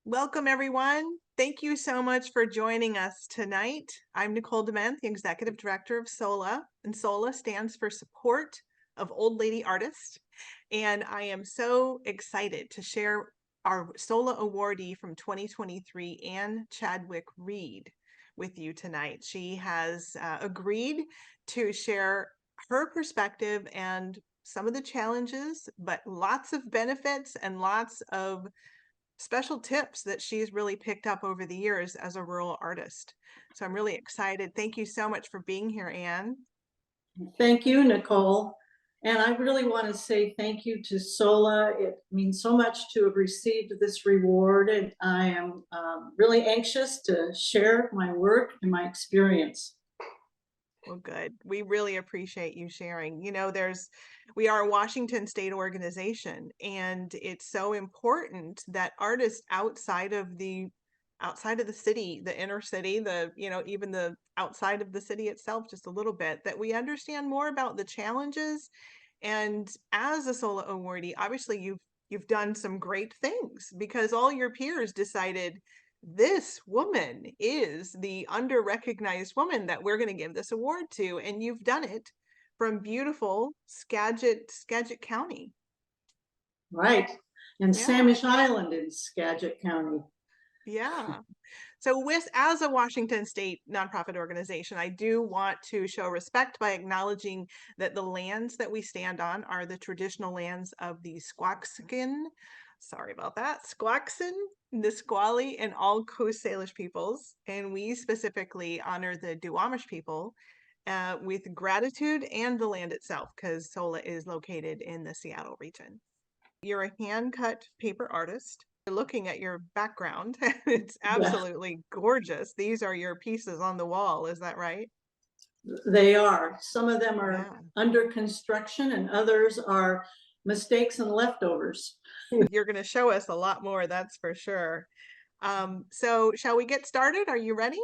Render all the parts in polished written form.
Welcome, everyone. Thank you so much for joining us tonight. I'm Nicole Dement, the Executive Director of SOLA, and SOLA stands for Support of Old Lady Artists. And I am so excited to share our SOLA awardee from 2023, Anne Chadwick Reid, with you tonight. She has agreed to share her perspective and some of the challenges, but lots of benefits and lots of special tips that she's really picked up over the years as a rural artist. So I'm really excited. Thank you so much for being here, Anne. Thank you, Nicole. And I really want to say thank you to SOLA. It means so much to have received this reward. And I am really anxious to share my work and my experience. Well, good. We really appreciate you sharing. You know, we are a Washington state organization, and it's so important that artists outside of the city, the inner city, even the outside of the city itself, just a little bit, that we understand more about the challenges. And as a SOLA awardee, obviously you've done some great things because all your peers decided this woman is the under-recognized woman that we're going to give this award to, and you've done it from beautiful Skagit County. Right. And Yeah. Samish Island in Skagit County. Yeah. So as a Washington state nonprofit organization, I do want to show respect by acknowledging that the lands that we stand on are the traditional lands of the Squaxin, sorry about that, Squaxin, Nisqually, and all Coast Salish peoples. And we specifically honor the Duwamish people with gratitude and the land itself, because SOLA is located in the Seattle region. You're a hand-cut paper artist. Looking at your background, it's absolutely gorgeous. These are your pieces on the wall, is that right? They are. Some of them are Yeah. under construction and others are mistakes and leftovers. You're going to show us a lot more, that's for sure. So shall we get started? Are you ready?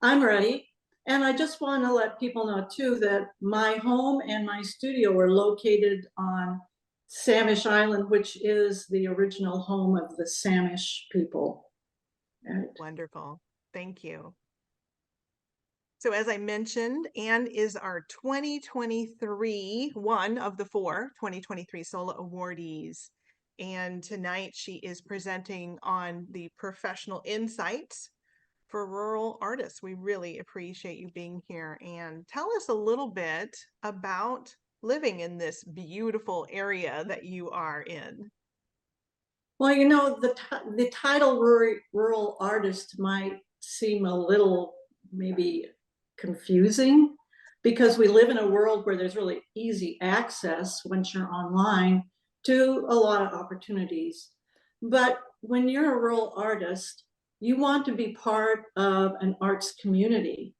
I'm ready. And I just want to let people know too that my home and my studio are located on Samish Island, which is the original home of the Samish people. Right. Wonderful. Thank you. So as I mentioned, Anne is our 2023, one of the 2023 SOLA awardees. And tonight she is presenting on the professional insights for rural artists. We really appreciate you being here. And tell us a little bit about living in this beautiful area that you are in. Well, the title rural artist might seem a little maybe confusing because we live in a world where there's really easy access once you're online to a lot of opportunities. But when you're a rural artist, you want to be part of an arts community.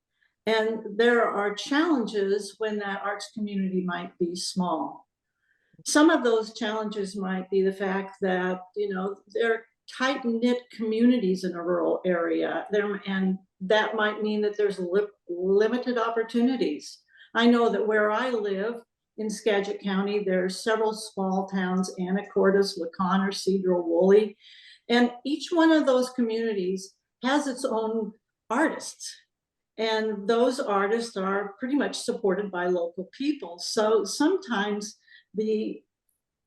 And there are challenges when that arts community might be small. Some of those challenges might be the fact that, there are tight-knit communities in a rural area there, and that might mean that there's limited opportunities. I know that where I live in Skagit County, there are several small towns, Anacortes, LaConner, Cedral, Woolley, and each one of those communities has its own artists. And those artists are pretty much supported by local people. So sometimes the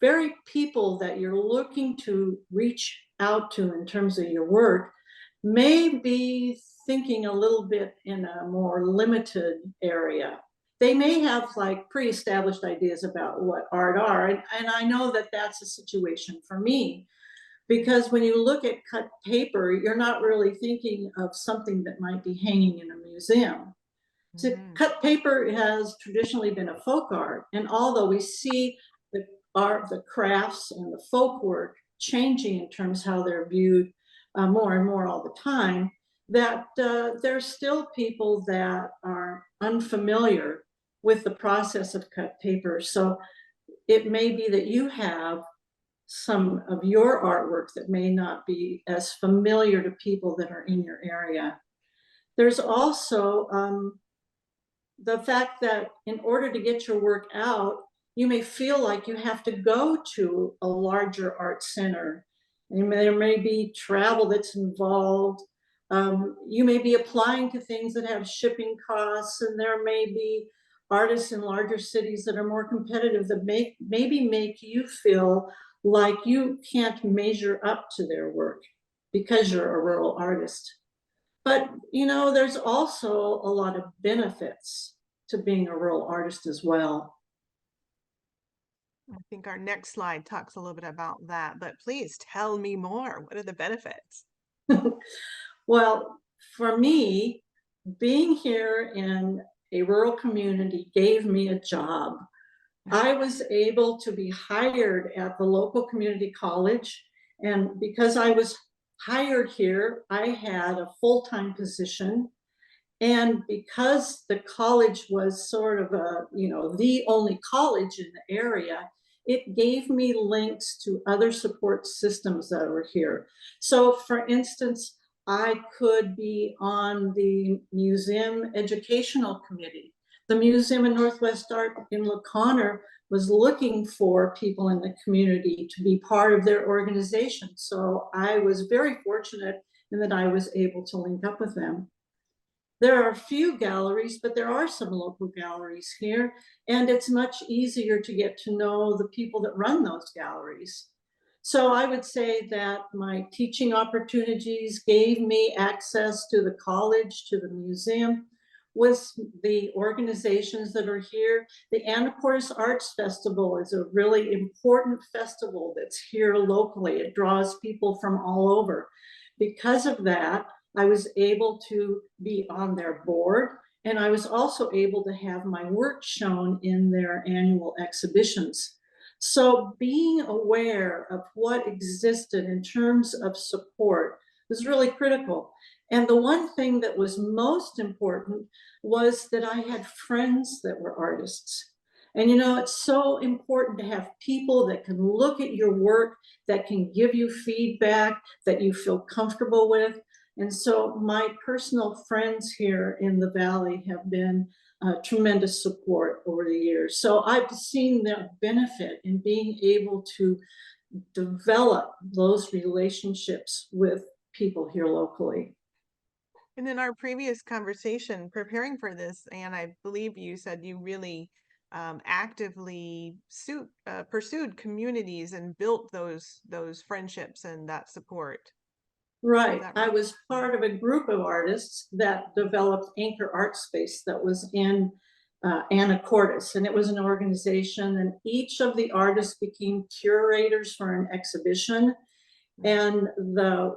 very people that you're looking to reach out to in terms of your work may be thinking a little bit in a more limited area. They may have like pre-established ideas about what art are. And I know that that's a situation for me, because when you look at cut paper, you're not really thinking of something that might be hanging in a museum. So cut paper has traditionally been a folk art, and although we see the art, the crafts, and the folk work changing in terms of how they're viewed more and more all the time, that there's still people that are unfamiliar with the process of cut paper. So it may be that you have some of your artwork that may not be as familiar to people that are in your area. There's also the fact that in order to get your work out, you may feel like you have to go to a larger art center And there may be travel that's involved. You may be applying to things that have shipping costs, and there may be artists in larger cities that are more competitive that maybe make you feel like you can't measure up to their work because you're a rural artist. But there's also a lot of benefits to being a rural artist as well. I think our next slide talks a little bit about that, but please tell me more. What are the benefits? Well, for me, being here in a rural community gave me a job. I was able to be hired at the local community college, and because I was hired here, I had a full-time position. And because the college was sort of the only college in the area, it gave me links to other support systems that were here. So for instance, I could be on the museum educational committee. The museum in Northwest Art in La Conner was looking for people in the community to be part of their organization. So I was very fortunate in that I was able to link up with them. There are a few galleries, but there are some local galleries here, and it's much easier to get to know the people that run those galleries. So I would say that my teaching opportunities gave me access to the college, to the museum, with the organizations that are here. The Anacortes Arts Festival is a really important festival that's here locally. It draws people from all over. Because of that, I was able to be on their board, and I was also able to have my work shown in their annual exhibitions. So being aware of what existed in terms of support was really critical. And the one thing that was most important was that I had friends that were artists. And it's so important to have people that can look at your work, that can give you feedback, that you feel comfortable with. And so my personal friends here in the Valley have been tremendous support over the years. So I've seen the benefit in being able to develop those relationships with people here locally. And in our previous conversation, preparing for this, and I believe you said you really actively pursued communities and built those friendships and that support. Right. Right? I was part of a group of artists that developed Anchor Art Space that was in Anacortes, and it was an organization, and each of the artists became curators for an exhibition. And the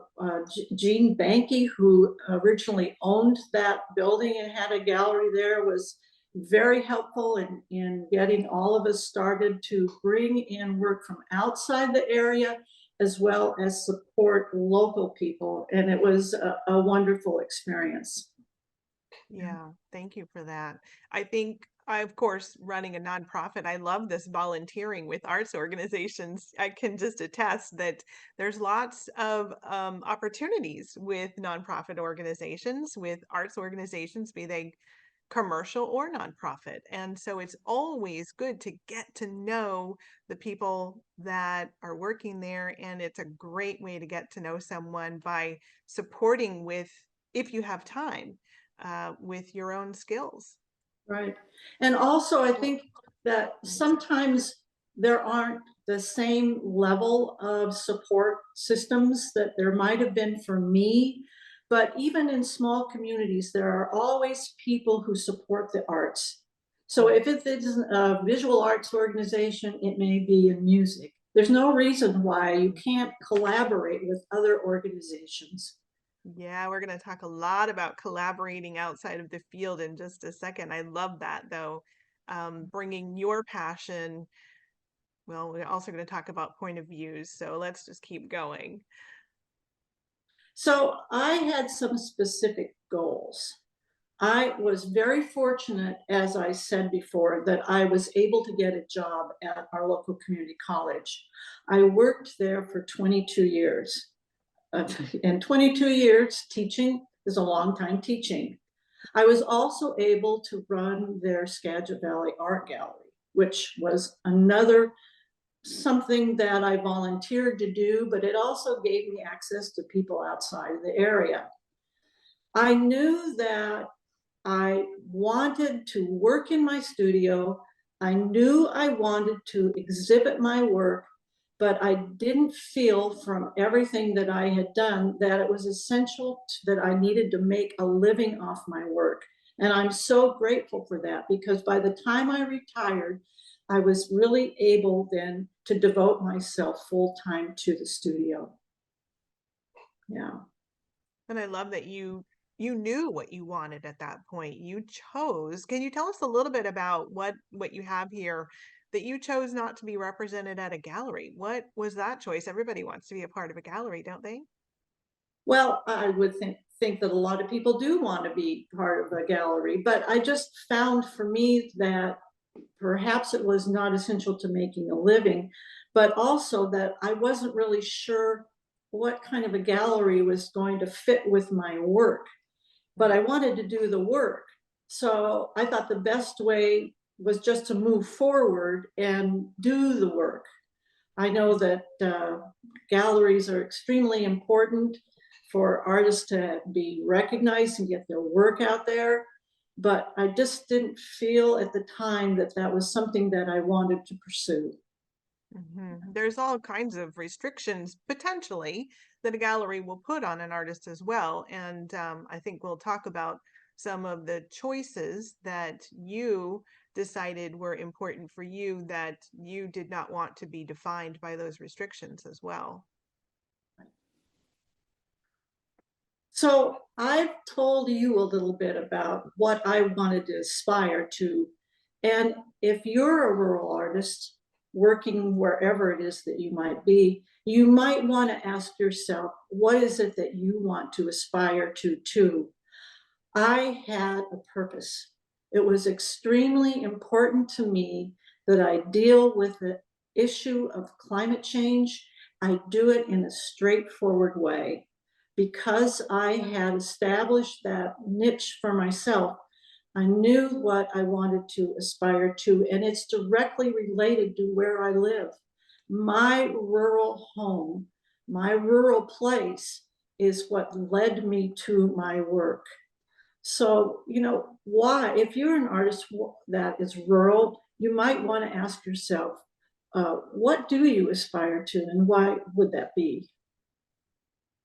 Gene Banky, who originally owned that building and had a gallery there, was very helpful in getting all of us started to bring in work from outside the area, as well as support local people. And it was a wonderful experience. Yeah, thank you for that. I think of course, running a nonprofit, I love this volunteering with arts organizations. I can just attest that there's lots of opportunities with nonprofit organizations, with arts organizations, be they commercial or nonprofit. And so it's always good to get to know the people that are working there. And it's a great way to get to know someone by supporting with, if you have time, with your own skills. Right. And also, I think that sometimes there aren't the same level of support systems that there might have been for me. But even in small communities, there are always people who support the arts. So if it is a visual arts organization, it may be in music. There's no reason why you can't collaborate with other organizations. Yeah, we're going to talk a lot about collaborating outside of the field in just a second. I love that, though. Bringing your passion. Well, we're also going to talk about point of views. So let's just keep going. So I had some specific goals. I was very fortunate, as I said before, that I was able to get a job at our local community college. I worked there for 22 years. And 22 years teaching is a long time teaching. I was also able to run their Skagit Valley Art Gallery, which was another something that I volunteered to do, but it also gave me access to people outside of the area. I knew that I wanted to work in my studio. I knew I wanted to exhibit my work, but I didn't feel from everything that I had done that it was essential that I needed to make a living off my work. And I'm so grateful for that, because by the time I retired, I was really able then to devote myself full time to the studio. Yeah. And I love that you knew what you wanted at that point. You chose. Can you tell us a little bit about what you have here that you chose not to be represented at a gallery? What was that choice? Everybody wants to be a part of a gallery, don't they? Well, I would think that a lot of people do want to be part of a gallery, but I just found for me that perhaps it was not essential to making a living, but also that I wasn't really sure what kind of a gallery was going to fit with my work, but I wanted to do the work. So I thought the best way was just to move forward and do the work. I know that galleries are extremely important for artists to be recognized and get their work out there, but I just didn't feel at the time that that was something that I wanted to pursue. There's all kinds of restrictions potentially that a gallery will put on an artist as well. And I think we'll talk about some of the choices that you decided were important for you that you did not want to be defined by those restrictions as well. So I've told you a little bit about what I wanted to aspire to. And if you're a rural artist working wherever it is that you might be, you might want to ask yourself, what is it that you want to aspire to too? I had a purpose. It was extremely important to me that I deal with the issue of climate change. I do it in a straightforward way. Because I had established that niche for myself, I knew what I wanted to aspire to, and it's directly related to where I live. My rural home, my rural place is what led me to my work. So, why, if you're an artist that is rural, you might want to ask yourself, what do you aspire to, and why would that be?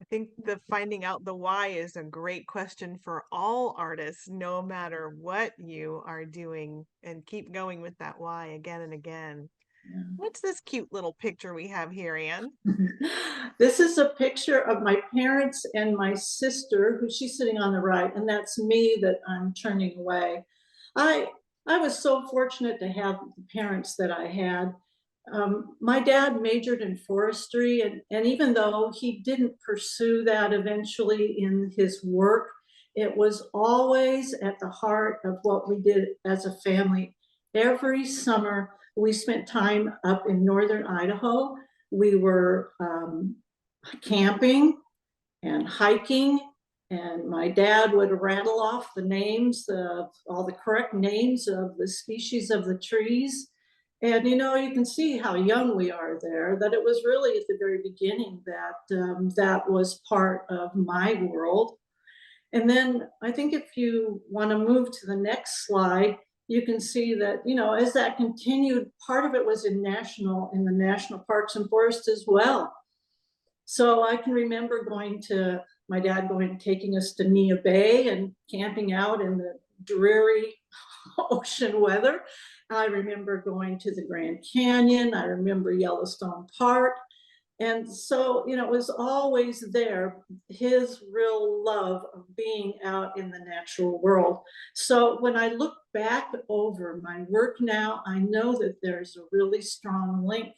I think the finding out the why is a great question for all artists, no matter what you are doing, and keep going with that why again and again. What's this cute little picture we have here, Anne? This is a picture of my parents and my sister, who she's sitting on the right, and that's me that I'm turning away. I I was so fortunate to have the parents that I had. My dad majored in forestry, and even though he didn't pursue that eventually in his work, it was always at the heart of what we did as a family. Every summer, we spent time up in northern Idaho. We were camping and hiking, and my dad would rattle off the names of all the correct names of the species of the trees. And you can see how young we are there, that it was really at the very beginning that that was part of my world. And then I think if you want to move to the next slide, you can see that, as that continued, part of it was in the national parks and forests as well. So I can remember my dad taking us to Nia Bay and camping out in the dreary ocean weather. I remember going to the Grand Canyon. I remember Yellowstone Park. And so, it was always there, his real love of being out in the natural world. So when I look back over my work now, I know that there's a really strong link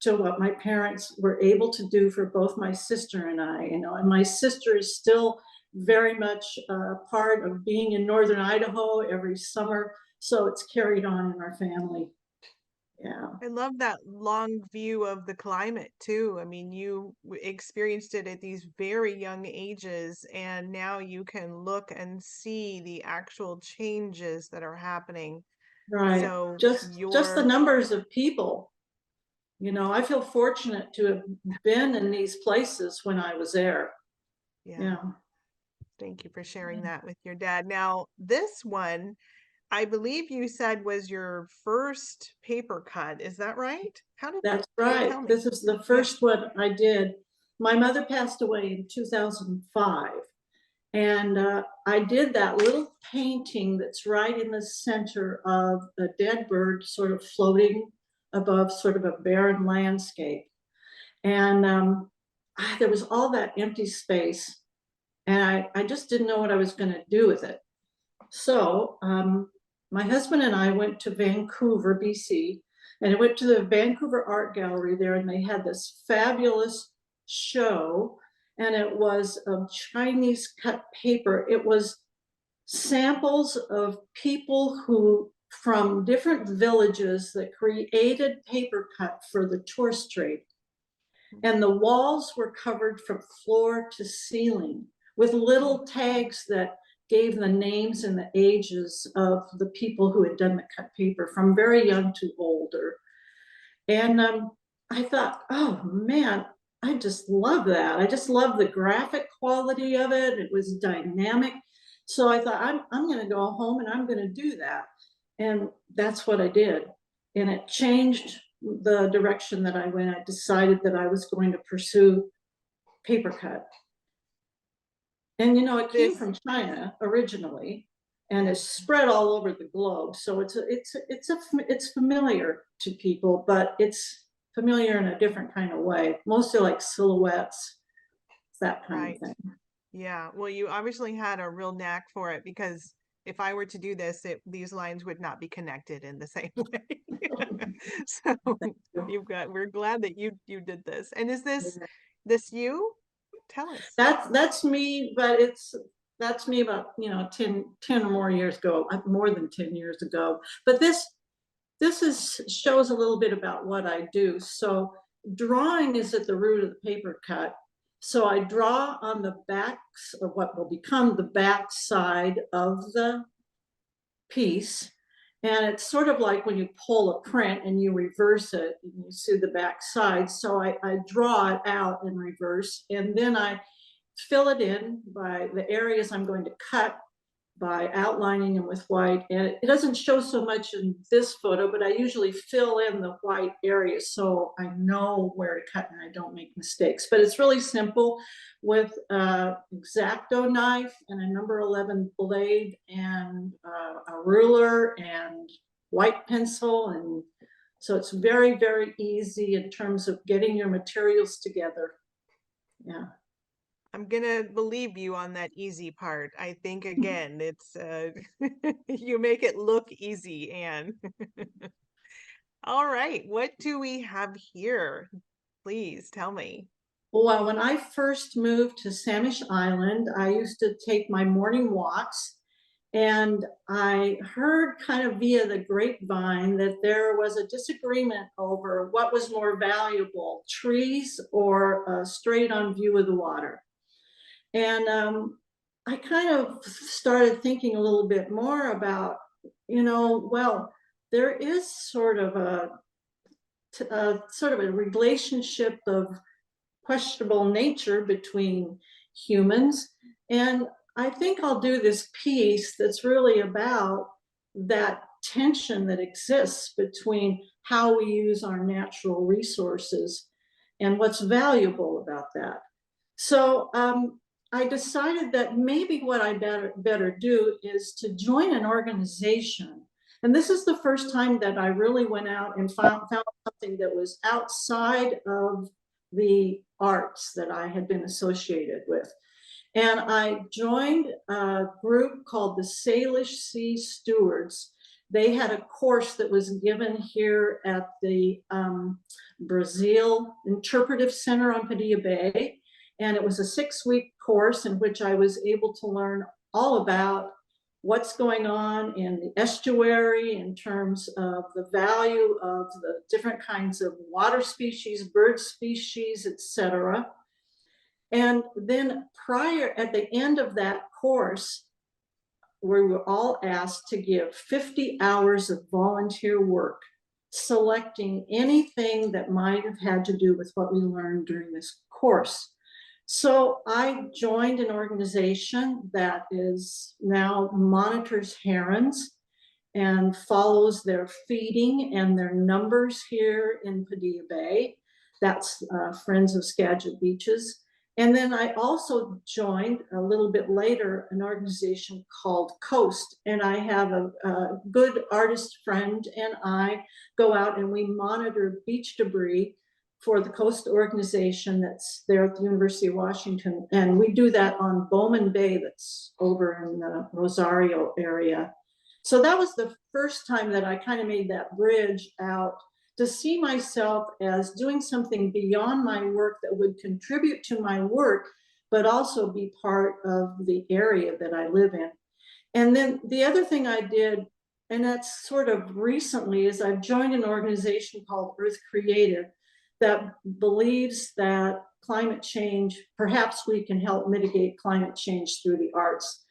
to what my parents were able to do for both my sister and I, and my sister is still very much part of being in northern Idaho every summer. So it's carried on in our family. Yeah. I love that long view of the climate too. I mean, you experienced it at these very young ages, and now you can look and see the actual changes that are happening. Right. So Just the your numbers of people. You know, I feel fortunate to have been in these places when I was there. Yeah. Yeah. Thank you for sharing that with your dad. Now, this one, I believe you said was your first paper cut. Is that right? How did That's so right. tell me. This is the first one I did. My mother passed away in 2005. And I did that little painting that's right in the center of a dead bird sort of floating above sort of a barren landscape. And there was all that empty space. And I just didn't know what I was going to do with it. So my husband and I went to Vancouver, BC, and I went to the Vancouver Art Gallery there, and they had this fabulous show, and it was Chinese cut paper. It was samples of people who from different villages that created paper cut for the tourist trade. And the walls were covered from floor to ceiling with little tags that gave the names and the ages of the people who had done the cut paper from very young to older. And I thought, oh man, I just love that. I just love the graphic quality of it. It was dynamic. So I thought, I'm going to go home and I'm going to do that. And that's what I did. And it changed the direction that I went. I decided that I was going to pursue paper cut. And you know, it came from China originally, and is spread all over the globe. So it's familiar to people, but it's familiar in a different kind of way. Mostly like silhouettes, that kind of thing. Yeah. Well, you obviously had a real knack for it, because if I were to do this, these lines would not be connected in the same way. So we're glad that you did this. And is this you? Tell us. That's me, but that's me about, you know, 10 or more years ago, more than 10 years ago. But this shows a little bit about what I do. So drawing is at the root of the paper cut. So I draw on the backs of what will become the back side of the piece. And it's sort of like when you pull a print and you reverse it, and you see the back side. So I draw it out in reverse, and then I fill it in by the areas I'm going to cut by outlining them with white. And it doesn't show so much in this photo, but I usually fill in the white areas so I know where to cut and I don't make mistakes. But it's really simple with an X-Acto knife and a number 11 blade and a ruler and white pencil. And so it's very, very easy in terms of getting your materials together. Yeah. I'm gonna believe you on that easy part. I think again, it's you make it look easy, Anne. All right, what do we have here? Please tell me. Well, when I first moved to Samish Island, I used to take my morning walks, and I heard kind of via the grapevine that there was a disagreement over what was more valuable, trees or a straight on view of the water. And I kind of started thinking a little bit more about, you know, well, there is sort of a relationship of questionable nature between humans. And I think I'll do this piece that's really about that tension that exists between how we use our natural resources and what's valuable about that. So I decided that maybe what I better do is to join an organization. And this is the first time that I really went out and found something that was outside of the arts that I had been associated with. And I joined a group called the Salish Sea Stewards. They had a course that was given here at the Brazil Interpretive Center on Padilla Bay. And it was a 6-week course in which I was able to learn all about what's going on in the estuary in terms of the value of the different kinds of water species, bird species, etc. And then at the end of that course, we were all asked to give 50 hours of volunteer work. selecting anything that might have had to do with what we learned during this course. So I joined an organization that is now monitors herons and follows their feeding and their numbers here in Padilla Bay. That's Friends of Skagit Beaches. And then I also joined a little bit later an organization called Coast. And I have a good artist friend and I go out and we monitor beach debris for the Coast organization that's there at the University of Washington. And we do that on Bowman Bay that's over in the Rosario area. So that was the first time that I kind of made that bridge out to see myself as doing something beyond my work that would contribute to my work, but also be part of the area that I live in. And then the other thing I did, and that's sort of recently, is I've joined an organization called Earth Creative that believes that climate change, perhaps we can help mitigate climate change through the arts.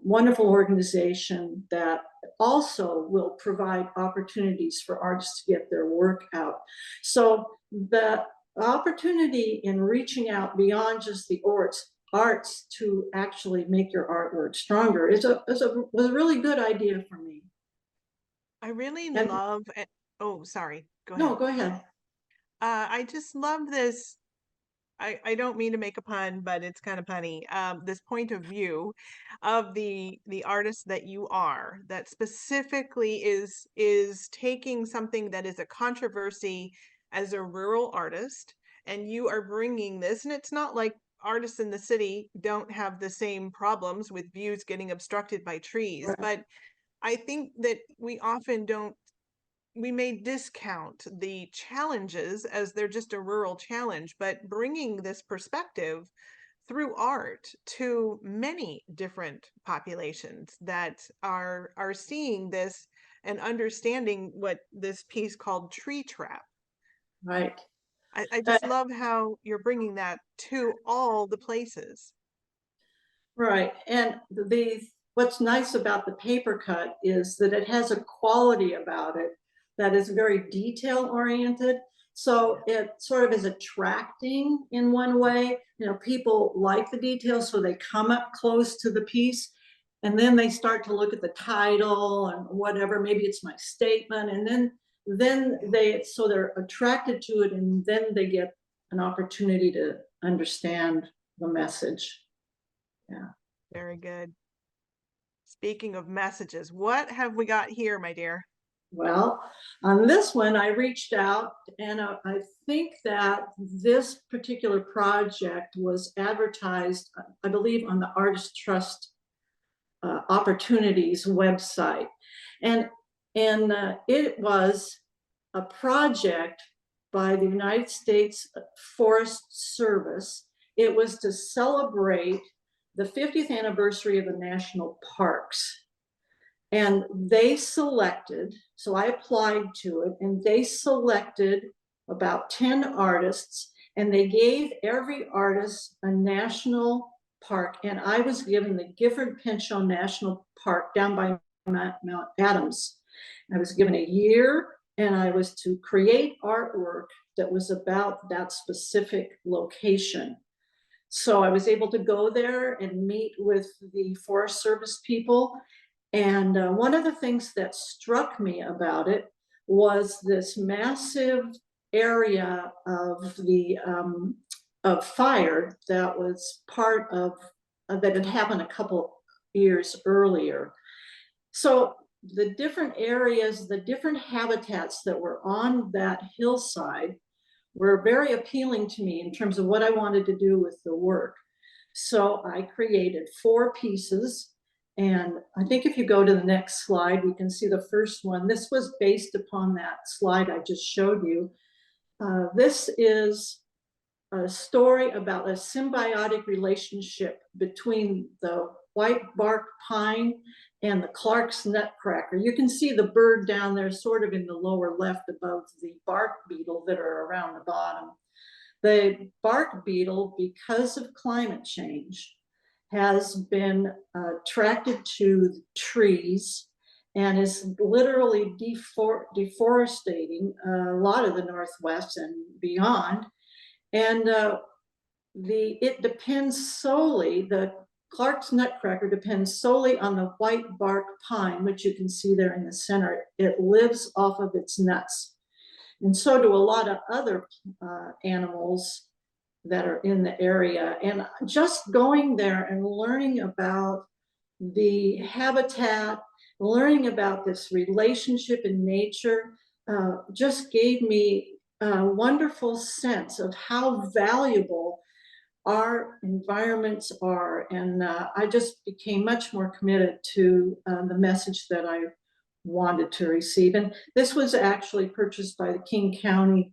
Wonderful organization that also will provide opportunities for artists to get their work out. So the opportunity in reaching out beyond just the arts to actually make your artwork stronger was a really good idea for me. I really And love it. Oh, sorry. Go no, ahead. go ahead. I just love this. I don't mean to make a pun, but it's kind of punny. This point of view of the artist that you are, that specifically is taking something that is a controversy as a rural artist, and you are bringing this, and it's not like artists in the city don't have the same problems with views getting obstructed by trees, Right. but I think that we often don't we may discount the challenges as they're just a rural challenge, but bringing this perspective through art to many different populations that are seeing this and understanding what this piece called Tree Trap. Right. I Uh, just love how you're bringing that to all the places. Right. And what's nice about the paper cut is that it has a quality about it that is very detail oriented. So it sort of is attracting in one way. You know, people like the details, so they come up close to the piece and then they start to look at the title and whatever, maybe it's my statement, and then they're attracted to it, and then they get an opportunity to understand the message. Yeah. Very good. Speaking of messages, what have we got here, my dear? Well, on this one, I reached out and I think that this particular project was advertised, I believe, on the Artist Trust Opportunities website. And it was a project by the United States Forest Service. It was to celebrate the 50th anniversary of the national parks. And they selected, so I applied to it, and they selected about 10 artists, and they gave every artist a national park. And I was given the Gifford Pinchot National Park down by Mount Adams. I was given a year, and I was to create artwork that was about that specific location. So I was able to go there and meet with the Forest Service people. And one of the things that struck me about it was this massive area of the of fire that was part of that had happened a couple years earlier. So the different areas, the different habitats that were on that hillside were very appealing to me in terms of what I wanted to do with the work. So I created 4 pieces. And I think if you go to the next slide, we can see the first one. This was based upon that slide I just showed you. This is a story about a symbiotic relationship between the white bark pine and the Clark's nutcracker. You can see the bird down there sort of in the lower left above the bark beetle that are around the bottom. The bark beetle, because of climate change, has been attracted to trees and is literally deforesting a lot of the Northwest and beyond. And it depends solely, the Clark's nutcracker depends solely on the white bark pine, which you can see there in the center. It lives off of its nuts. And so do a lot of other animals that are in the area. And just going there and learning about the habitat, learning about this relationship in nature, just gave me a wonderful sense of how valuable our environments are. And I just became much more committed to the message that I wanted to receive. And this was actually purchased by the King County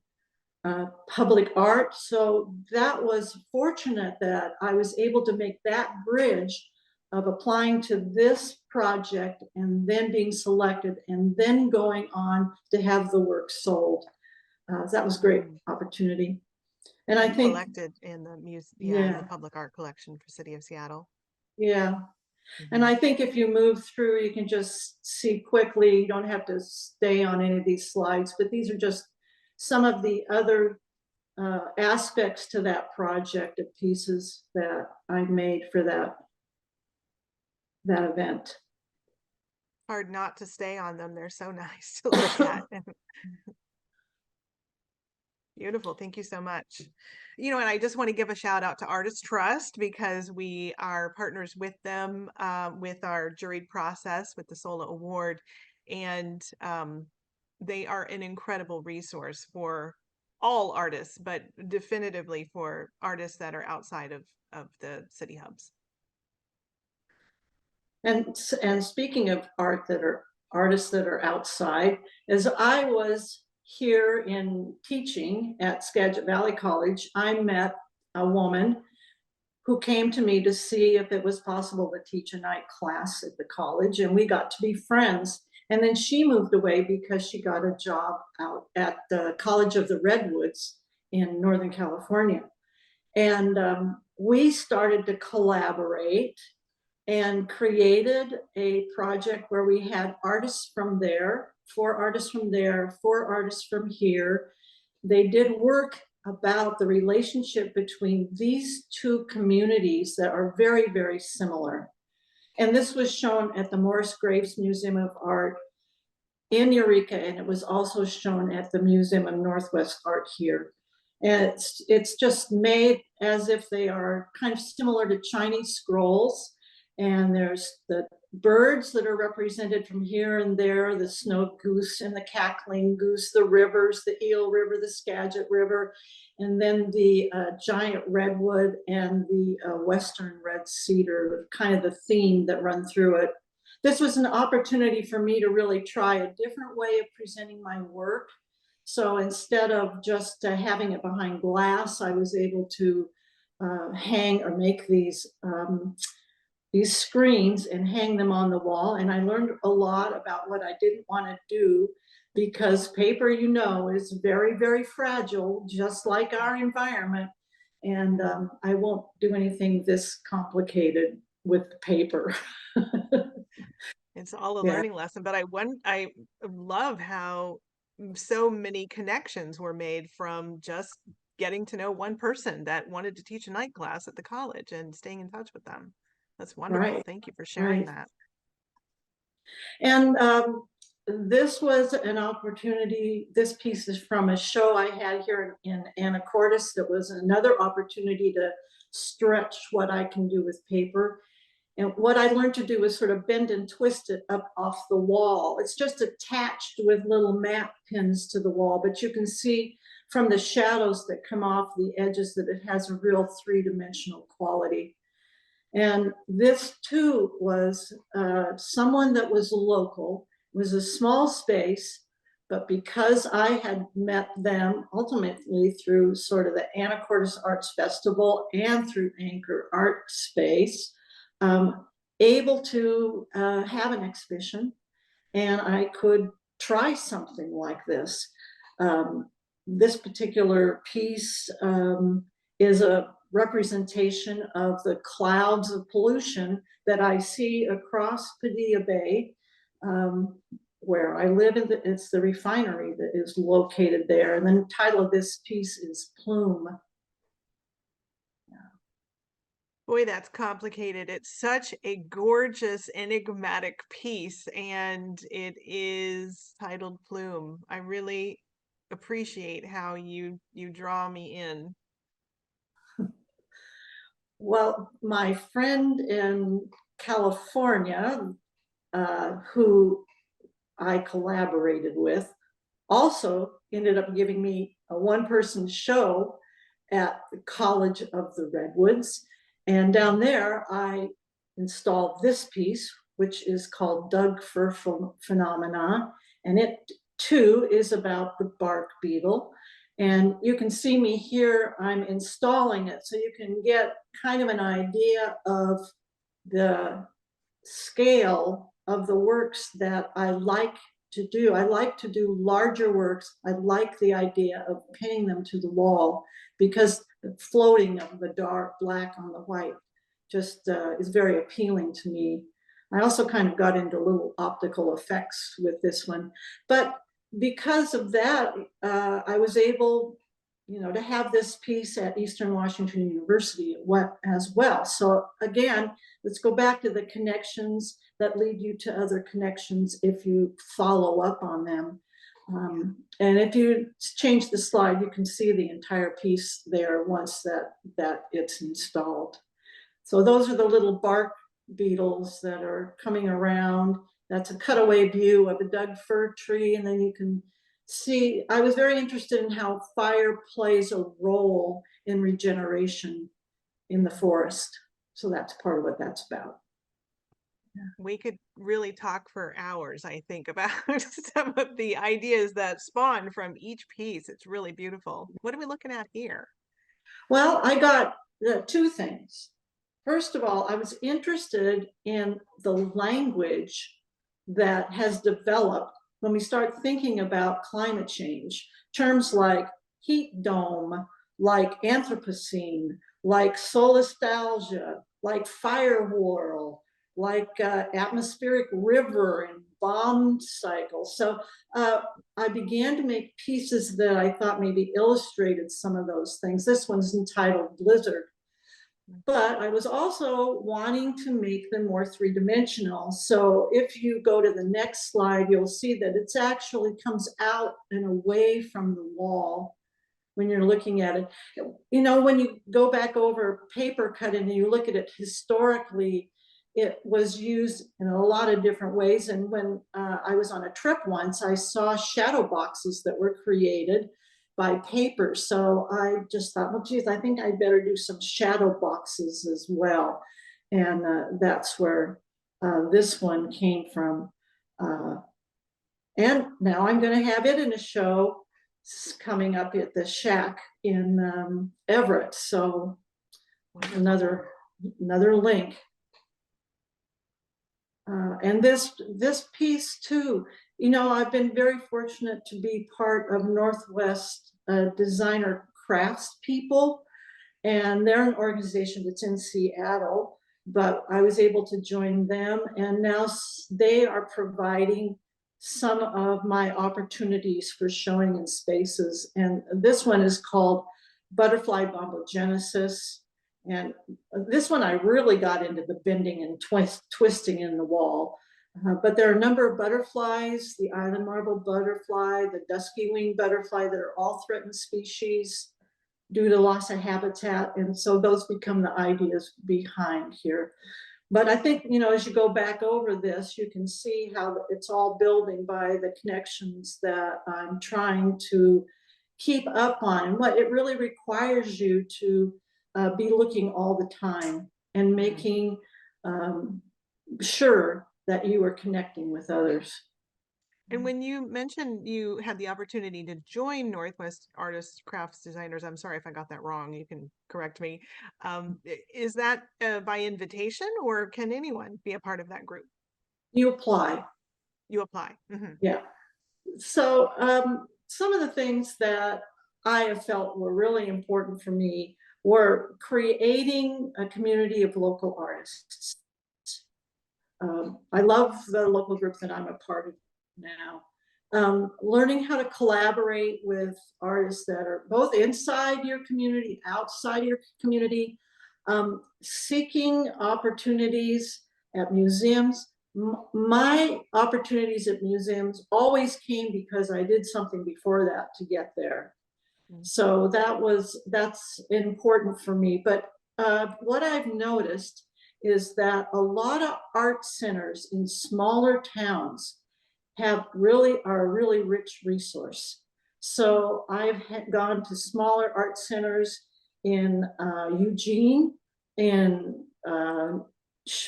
Public Art. So that was fortunate that I was able to make that bridge of applying to this project and then being selected and then going on to have the work sold. That was a great opportunity. And I think collected in the museum, in the public art collection for City of Seattle. Yeah. And I think if you move through, you can just see quickly, you don't have to stay on any of these slides, but these are just some of the other aspects to that project of pieces that I made for that event. Hard not to stay on them. They're so nice to look at. Beautiful. Thank you so much. You know, and I just want to give a shout out to Artist Trust because we are partners with them with our juried process with the SOLA Award. And they are an incredible resource for all artists, but definitively for artists that are outside of the city hubs. And speaking of art that are artists that are outside, as I was here in teaching at Skagit Valley College, I met a woman who came to me to see if it was possible to teach a night class at the college, and we got to be friends. And then she moved away because she got a job out at the College of the Redwoods in Northern California. And we started to collaborate and created a project where we had artists from there, 4 artists from there, 4 artists from here. They did work about the relationship between these 2 communities that are very, very similar. And this was shown at the Morris Graves Museum of Art in Eureka, and it was also shown at the Museum of Northwest Art here. And it's just made as if they are kind of similar to Chinese scrolls. And there's the birds that are represented from here and there, the snow goose and the cackling goose, the rivers, the Eel River, the Skagit River, and then the giant redwood and the western red cedar, kind of the theme that run through it. This was an opportunity for me to really try a different way of presenting my work. So instead of just having it behind glass, I was able to hang or make these screens and hang them on the wall. And I learned a lot about what I didn't want to do, because paper, you know, is very, very fragile, just like our environment. And I won't do anything this complicated with paper. It's all a learning lesson, but I love how so many connections were made from just getting to know one person that wanted to teach a night class at the college and staying in touch with them. That's wonderful. Right. Thank you for sharing that. And this was an opportunity. This piece is from a show I had here in Anacortes. That was another opportunity to stretch what I can do with paper. And what I learned to do is sort of bend and twist it up off the wall. It's just attached with little map pins to the wall, but you can see from the shadows that come off the edges that it has a real 3-dimensional quality. And this too was someone that was local. It was a small space, but because I had met them ultimately through sort of the Anacortes Arts Festival and through Anchor Art Space, able to have an exhibition, and I could try something like this. This particular piece is a representation of the clouds of pollution that I see across Padilla Bay. where I live. It's the refinery that is located there. And the title of this piece is Plume. Boy, that's complicated. It's such a gorgeous, enigmatic piece, and it is titled Plume. I really appreciate how you draw me in. Well, my friend in California, who I collaborated with, also ended up giving me a one-person show at the College of the Redwoods. And down there, I installed this piece, which is called Doug Fir Phenomena. And it too is about the bark beetle. And you can see me here, I'm installing it so you can get kind of an idea of the scale of the works that I like to do. I like to do larger works. I like the idea of pinning them to the wall because the floating of the dark black on the white just is very appealing to me. I also kind of got into little optical effects with this one, but because of that, I was able, to have this piece at Eastern Washington University as well. So again, let's go back to the connections that lead you to other connections if you follow up on them. And if you change the slide, you can see the entire piece there once that it's installed. So those are the little bark beetles that are coming around. That's a cutaway view of a Doug fir tree. And then you can see, I was very interested in how fire plays a role in regeneration in the forest. So that's part of what that's about. We could really talk for hours, I think, about some of the ideas that spawn from each piece. It's really beautiful. What are we looking at here? Well, I got two things. First of all, I was interested in the language that has developed when we start thinking about climate change. Terms like heat dome, like Anthropocene, like solastalgia, like fire whorl, like atmospheric river and bomb cycle. So I began to make pieces that I thought maybe illustrated some of those things. This one's entitled Blizzard. But I was also wanting to make them more three-dimensional. So if you go to the next slide, you'll see that it's actually comes out and away from the wall when you're looking at it. When you go back over paper cutting and you look at it historically, it was used in a lot of different ways. And when I was on a trip once, I saw shadow boxes that were created by paper. So I just thought, well, geez, I think I better do some shadow boxes as well. And that's where this one came from. And now I'm going to have it in a show coming up at the Shack in Everett. So another link. And this piece too, I've been very fortunate to be part of Northwest Designer Crafts People, and they're an organization that's in Seattle, but I was able to join them, and now they are providing some of my opportunities for showing in spaces. And this one is called Butterfly Bombogenesis. And this one I really got into the bending and twisting in the wall. But there are a number of butterflies, the island marble butterfly, the dusky winged butterfly, that are all threatened species due to loss of habitat. And so those become the ideas behind here. But I think, as you go back over this, you can see how it's all building by the connections that I'm trying to keep up on. And what it really requires you to be looking all the time and making sure that you are connecting with others. And when you mentioned you had the opportunity to join Northwest Artists, Crafts, Designers, I'm sorry if I got that wrong, you can correct me. Is that by invitation, or can anyone be a part of that group? You apply. You apply. Mm-hmm. Yeah. So some of the things that I have felt were really important for me were creating a community of local artists. I love the local group that I'm a part of now. Learning how to collaborate with artists that are both inside your community, outside your community, seeking opportunities at museums. My opportunities at museums always came because I did something before that to get there. So that's important for me. But what I've noticed is that a lot of art centers in smaller towns are a really rich resource. So I've gone to smaller art centers in Eugene, in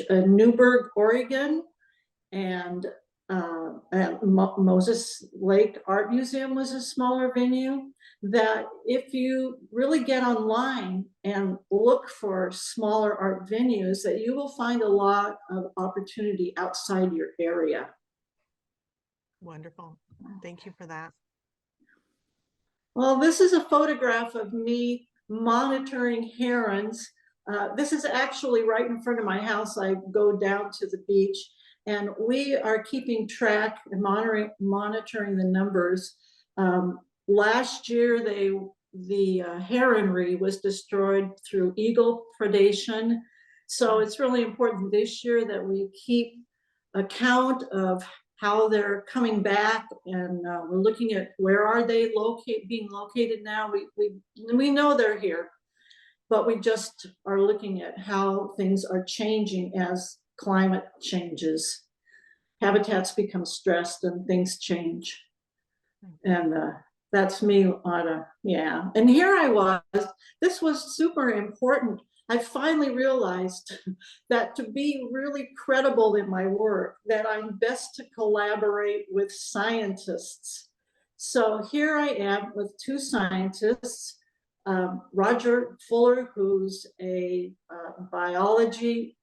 Newberg, Oregon, and Moses Lake Art Museum was a smaller venue. That if you really get online and look for smaller art venues, that you will find a lot of opportunity outside your area. Wonderful. Thank you for that. Well, this is a photograph of me monitoring herons. This is actually right in front of my house. I go down to the beach, and we are keeping track and monitoring the numbers. Last year, the heronry was destroyed through eagle predation. So it's really important this year that we keep account of how they're coming back, and we're looking at where are they being located now. We know they're here, but we just are looking at how things are changing as climate changes. Habitats become stressed and things change. And that's me on a, yeah. And here I was, this was super important. I finally realized that to be really credible in my work, that I'm best to collaborate with scientists. So here I am with two scientists, Roger Fuller, who's a biology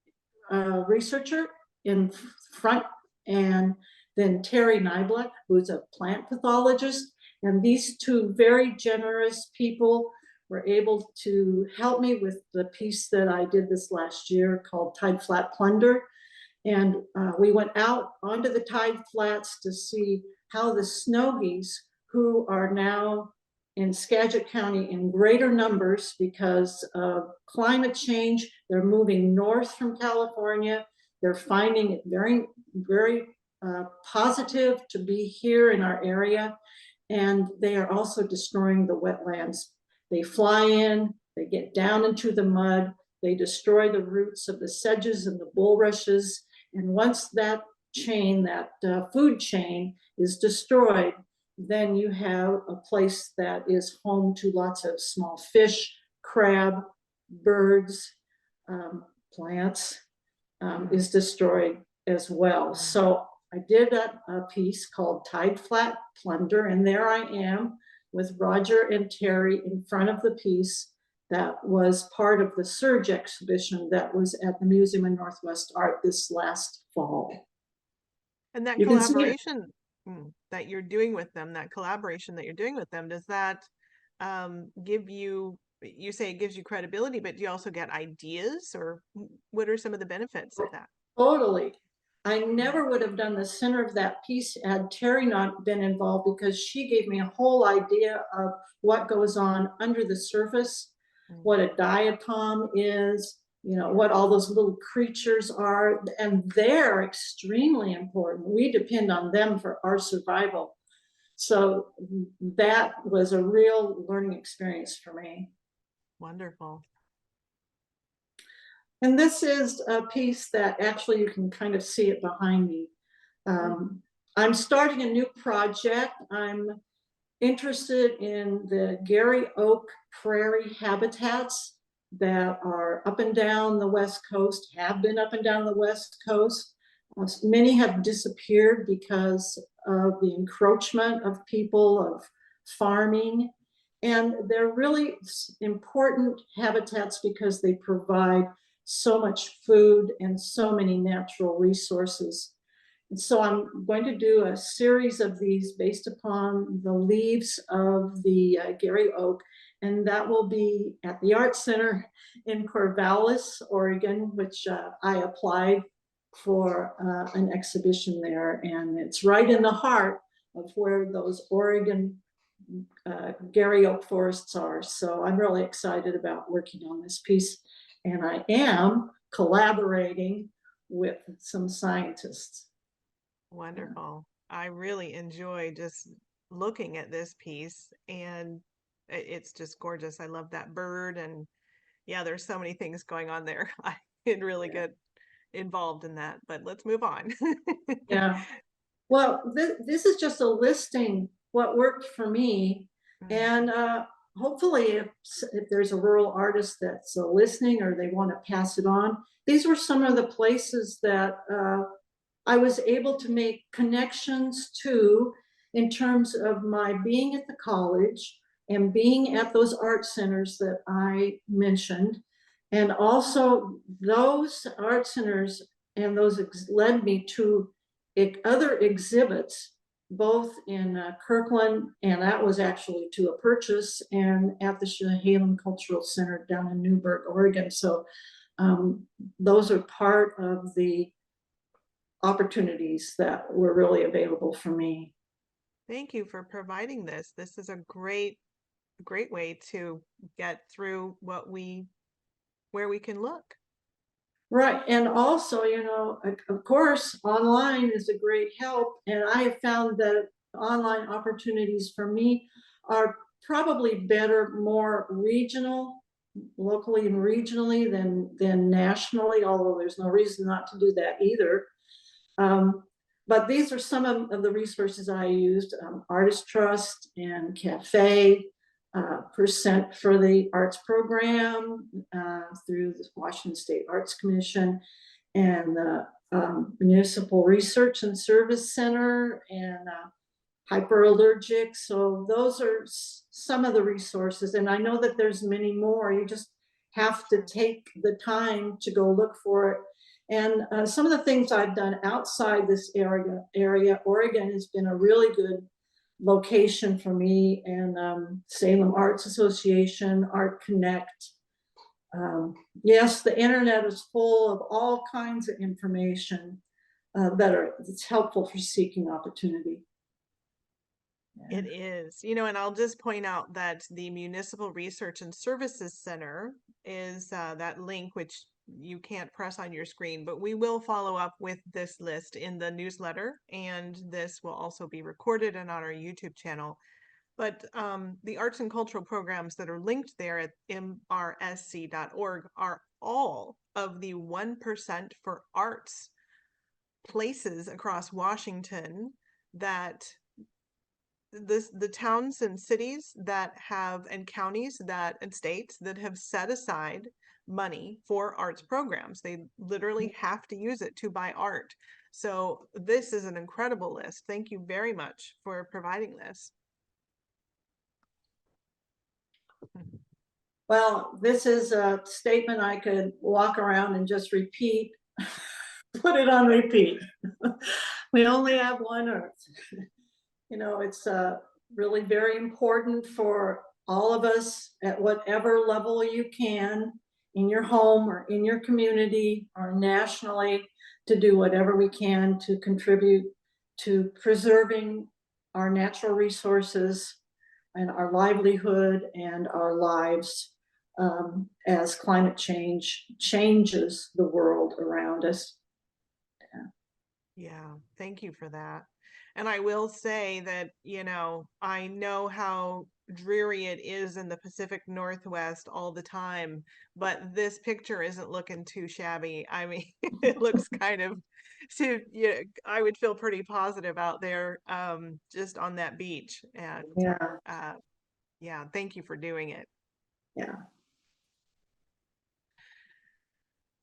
researcher in front, and then Terry Nyblack, who's a plant pathologist. And these two very generous people were able to help me with the piece that I did this last year called Tide Flat Plunder. And we went out onto the tide flats to see how the snow geese, who are now in Skagit County in greater numbers because of climate change, they're moving north from California. They're finding it very, very positive to be here in our area. And they are also destroying the wetlands. They fly in, they get down into the mud, they destroy the roots of the sedges and the bulrushes. And once that chain, that food chain is destroyed, then you have a place that is home to lots of small fish, crab, birds, plants, is destroyed as well. So I did a piece called Tide Flat Plunder, and there I am with Roger and Terry in front of the piece that was part of the Surge exhibition that was at the Museum of Northwest Art this last fall. And that collaboration that you're doing with them, does that give you, you say it gives you credibility, but do you also get ideas, or what are some of the benefits of that? Totally. I never would have done the center of that piece had Terry not been involved, because she gave me a whole idea of what goes on under the surface, what a diatom is, you know, what all those little creatures are, and they're extremely important. We depend on them for our survival. So that was a real learning experience for me. Wonderful. And this is a piece that actually you can kind of see it behind me. I'm starting a new project. I'm interested in the Gary Oak prairie habitats that are up and down the West Coast, have been up and down the West Coast. Many have disappeared because of the encroachment of people, of farming. And they're really important habitats because they provide so much food and so many natural resources. And so I'm going to do a series of these based upon the leaves of the Gary Oak, and that will be at the Art Center in Corvallis, Oregon, which I applied for an exhibition there, and it's right in the heart of where those Oregon Gary oak forests are. So I'm really excited about working on this piece, and I am collaborating with some scientists. Wonderful. I really enjoy just looking at this piece, and it's just gorgeous. I love that bird, and yeah, there's so many things going on there. I could really get involved in that, but let's move on. Yeah. Well, this is just a listing what worked for me, Mm, and hopefully, if there's a rural artist that's listening or they want to pass it on, these were some of the places that I was able to make connections to in terms of my being at the college and being at those art centers that I mentioned. And also, those art centers and those led me to other exhibits, both in Kirkland, and that was actually to a purchase, and at the Chehalim Cultural Center down in Newburgh, Oregon. So those are part of the opportunities that were really available for me. Thank you for providing this. This is a great way to get through where we can look. Right. And also, of course, online is a great help. And I have found that online opportunities for me are probably better, more regional, locally and regionally than nationally, although there's no reason not to do that either. But these are some of the resources I used: Artist Trust and Cafe, Percent for the Arts Program through the Washington State Arts Commission, and the Municipal Research and Service Center, and Hyperallergic. So those are some of the resources, and I know that there's many more. You just have to take the time to go look for it. And some of the things I've done outside this area, Oregon has been a really good location for me, and Salem Arts Association, Art Connect. Yes, the internet is full of all kinds of information that's helpful for seeking opportunity. It is, and I'll just point out that the Municipal Research and Services Center is that link, which you can't press on your screen, but we will follow up with this list in the newsletter, and this will also be recorded and on our YouTube channel. But the arts and cultural programs that are linked there at mrsc.org are all of the 1% for arts places across Washington that the towns and cities that have, and counties that, and states that have set aside money for arts programs. They literally have to use it to buy art. So this is an incredible list. Thank you very much for providing this. Well, this is a statement I could walk around and just repeat, put it on repeat. We only have one Earth. It's really very important for all of us at whatever level you can, in your home or in your community or nationally, to do whatever we can to contribute to preserving our natural resources and our livelihood and our lives, as climate change changes the world around us. Yeah, thank you for that. And I will say that, I know how dreary it is in the Pacific Northwest all the time, but this picture isn't looking too shabby. I mean, it looks kind of, I would feel pretty positive out there, just on that beach. And Yeah, yeah, thank you for doing it. yeah.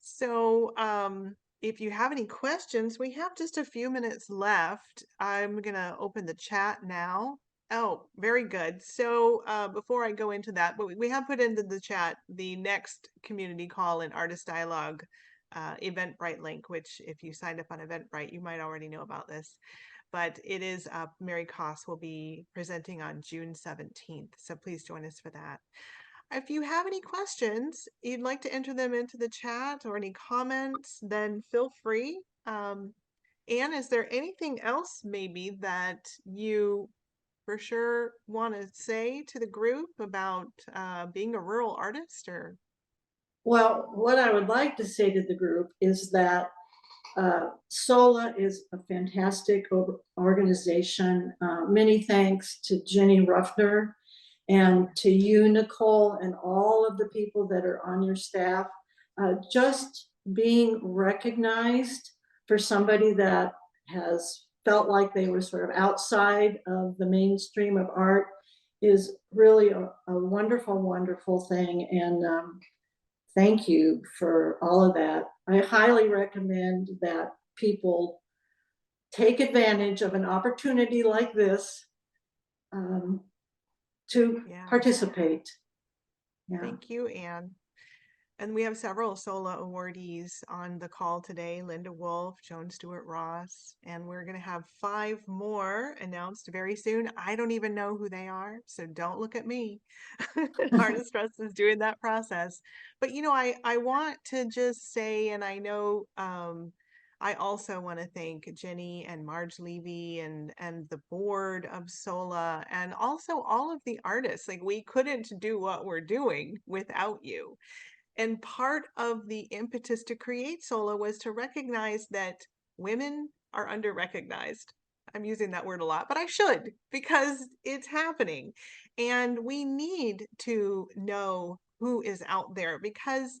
So, if you have any questions, we have just a few minutes left. I'm gonna open the chat now. Oh, very good. So, before I go into that, but we have put into the chat the next community call and artist dialogue Eventbrite link, which if you signed up on Eventbrite, you might already know about this. But it is Mary Koss will be presenting on June 17th. So please join us for that. If you have any questions, you'd like to enter them into the chat or any comments, then feel free. Anne, is there anything else maybe that you for sure want to say to the group about being a rural artist? Or Well, what I would like to say to the group is that SOLA is a fantastic organization. Many thanks to Jenny Ruffner and to you, Nicole, and all of the people that are on your staff. Just being recognized for somebody that has felt like they were sort of outside of the mainstream of art is really a wonderful, wonderful thing. And thank you for all of that. I highly recommend that people take advantage of an opportunity like this to yeah, participate. Yeah. thank you, Anne. And we have several SOLA awardees on the call today, Linda Wolf, Joan Stewart Ross, and we're going to have 5 more announced very soon. I don't even know who they are, so don't look at me. Artist Trust is doing that process. But, you know, I want to just say, and I know I also want to thank Jenny and Marge Levy and the board of SOLA, and also all of the artists. Like, we couldn't do what we're doing without you. And part of the impetus to create SOLA was to recognize that women are under-recognized. I'm using that word a lot, but I should, because it's happening. And we need to know who is out there, because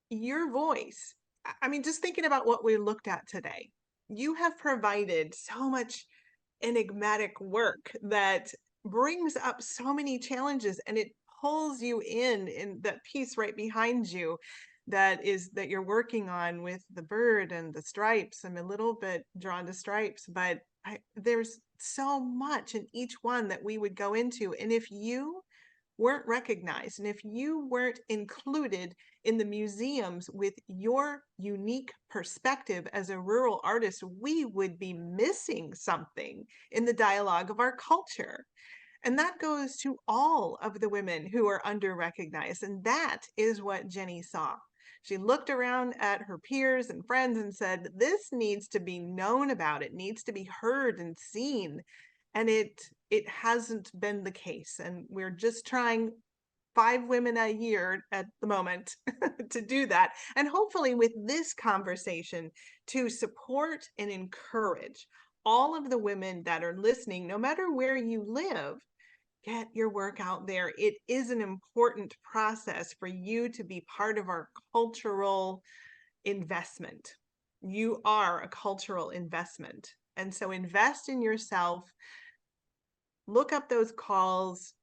your voice, I mean, just thinking about what we looked at today, you have provided so much enigmatic work that brings up so many challenges, and it pulls you in that piece right behind you that you're working on with the bird and the stripes. I'm a little bit drawn to stripes, but there's so much in each one that we would go into. And if you weren't recognized, and if you weren't included in the museums with your unique perspective as a rural artist, we would be missing something in the dialogue of our culture. And that goes to all of the women who are under-recognized. And that is what Jenny saw. She looked around at her peers and friends and said, this needs to be known about. It needs to be heard and seen. And it hasn't been the case. And we're just trying 5 women a year at the moment to do that. And hopefully with this conversation to support and encourage all of the women that are listening, no matter where you live, get your work out there. It is an important process for you to be part of our cultural investment. You are a cultural investment. And so invest in yourself, look up those calls,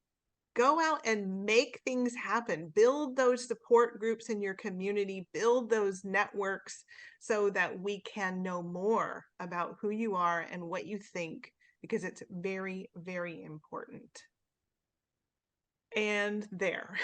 go out and make things happen. Build those support groups in your community, build those networks so that we can know more about who you are and what you think, because it's very, very important. And there.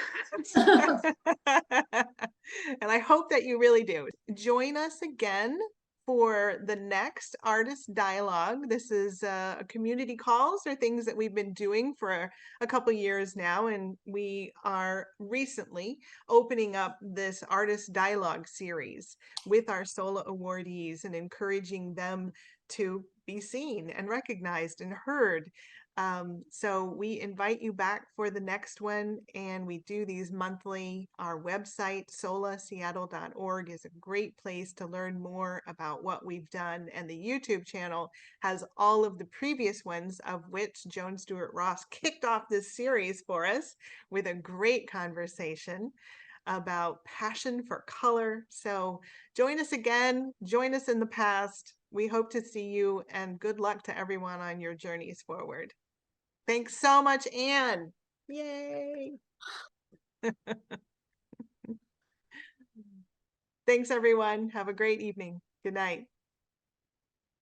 And I hope that you really do. Join us again for the next artist dialogue. This is community calls, or things that we've been doing for a couple years now, and we are recently opening up this artist dialogue series with our SOLA awardees and encouraging them to be seen and recognized and heard. So we invite you back for the next one, and we do these monthly. Our website, solaseattle.org, is a great place to learn more about what we've done, and the YouTube channel has all of the previous ones, of which Joan Stewart Ross kicked off this series for us with a great conversation about passion for color. So join us again, join us in the past. We hope to see you, and good luck to everyone on your journeys forward. Thanks so much, Anne. Yay. Thanks, everyone. Have a great evening. Good night.